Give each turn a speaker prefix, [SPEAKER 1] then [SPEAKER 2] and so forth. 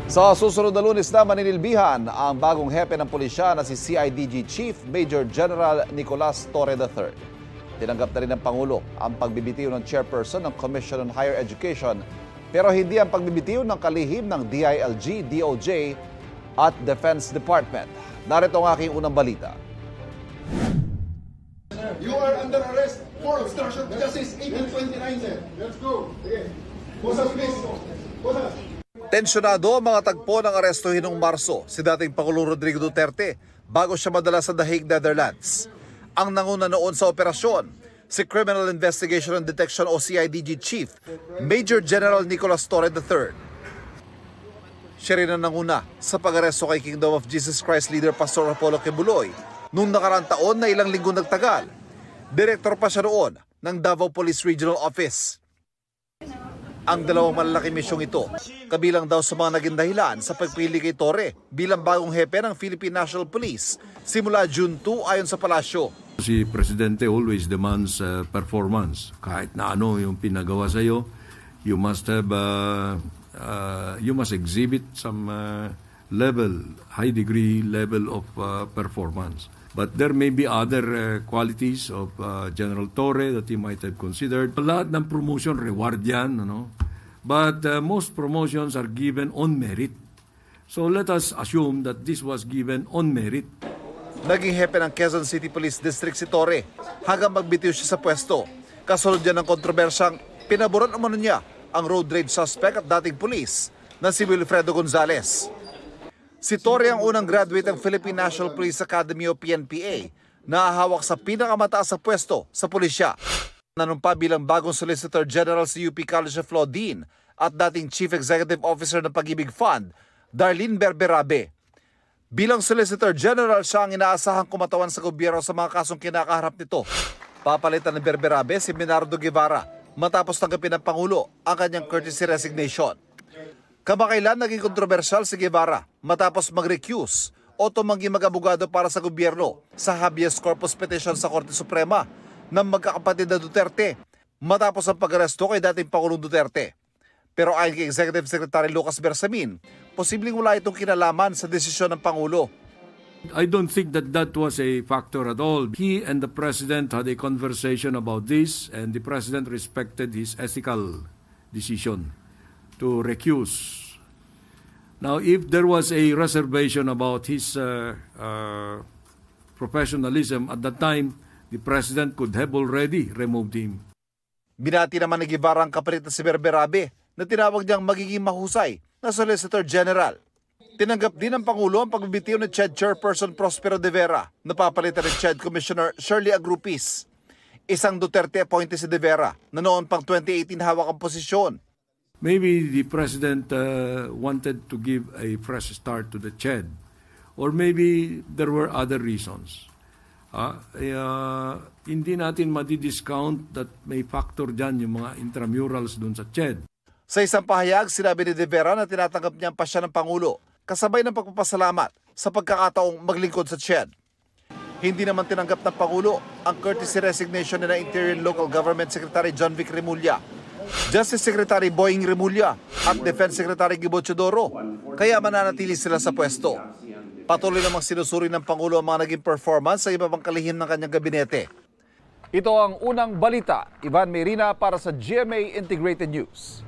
[SPEAKER 1] Sa susunod na Lunes na maninilbihan ang bagong hepe ng pulisya na si CIDG Chief Major General Nicolas Torre III. Tinanggap na rin ng Pangulo ang pagbibitiw ng chairperson ng Commission on Higher Education, pero hindi ang pagbibitiw ng kalihim ng DILG, DOJ at Defense Department. Narito ang aking unang balita.
[SPEAKER 2] You are under arrest for obstruction of justice, 1829, sir. Let's go. Okay. Bosas, please. Bosas.
[SPEAKER 1] Tensyonado ang mga tagpo ng arestuhin noong Marso si dating Pangulong Rodrigo Duterte bago siya madala sa The Hague, Netherlands. Ang nanguna noon sa operasyon, si Criminal Investigation and Detection o CIDG Chief Major General Nicolas Torre III. Siya rin ang nanguna sa pag-aresto kay Kingdom of Jesus Christ leader Pastor Apollo Quebuloy noong nakaraang taon na ilang linggo nagtagal. Direktor pa siya noon ng Davao Police Regional Office. Ang dalawang malalaking misyong ito, kabilang daw sa mga naging dahilan sa pagpili kay Torre bilang bagong hepe ng Philippine National Police simula June 2 ayon sa palasyo.
[SPEAKER 3] Si Presidente always demands performance. Kahit na ano yung pinagawa sa iyo, you must exhibit some high degree level of performance. But there may be other qualities of General Torre that he might have considered. Lahat ng promotion, reward yan. Ano? But most promotions are given on merit. So let us assume that this was given on merit.
[SPEAKER 1] Naging hepe ng Quezon City Police District si Torre hanggang magbitiw siya sa pwesto. Kasunod yan ng kontrobersyang pinaboran umano niya ang road rage suspect at dating pulis na si Wilfredo Gonzales. Si Torre ang unang graduate ng Philippine National Police Academy o PNPA na hawak sa pinakamataas na pwesto sa pulisya. Nanumpa bilang bagong Solicitor General sa UP College of Law Dean at dating Chief Executive Officer ng Pag-ibig Fund, Darlene Berberabe. Bilang Solicitor General, siya ang inaasahang kumatawan sa gobyerno sa mga kasong kinakaharap nito. Papalitan ng Berberabe si Menardo Guevara matapos tanggapin ng Pangulo ang kanyang courtesy resignation. Kamakailan naging kontrobersyal si Guevara matapos mag-recuse o tumanggi mag-abogado para sa gobyerno sa habeas corpus petition sa Korte Suprema ng magkakapatid na Duterte matapos ang pag-aresto kay dating Pangulong Duterte. Pero ayon kay Executive Secretary Lucas Bersamin, posibleng wala itong kinalaman sa desisyon ng Pangulo.
[SPEAKER 3] I don't think that that was a factor at all. He and the President had a conversation about this and the President respected his ethical decision to recuse. Now, if there was a reservation about his professionalism at that time, the President could have already removed him.
[SPEAKER 1] Binati naman ni Guevara ang kapalit na si Berberabe na tinawag niyang magiging mahusay na Solicitor General. Tinanggap din ng Pangulo ang pagbibitiw ni CHED Chairperson Prospero De Vera na papalitan ni CHED Commissioner Shirley Agrupis. Isang Duterte appointee si De Vera na noon pang 2018 hawak ang posisyon.
[SPEAKER 3] Maybe the President wanted to give a fresh start to the CHED, or maybe there were other reasons. Hindi natin madi-discount that may factor dyan yung mga intramurals dun sa CHED.
[SPEAKER 1] Sa isang pahayag, sinabi ni De Vera na tinatanggap niya ang pasya ng Pangulo kasabay ng pagpapasalamat sa pagkakataong maglingkod sa CHED. Hindi naman tinanggap ng Pangulo ang courtesy resignation ni Interior and Local Government Secretary John Vic Remulla, Justice Secretary Boying Remulla at Defense Secretary Gibo Chodoro, kaya mananatili sila sa pwesto. Patuloy namang sinusuri ng Pangulo ang mga naging performance sa iba pang kalihim ng kanyang gabinete. Ito ang unang balita. Ivan Mayrina para sa GMA Integrated News.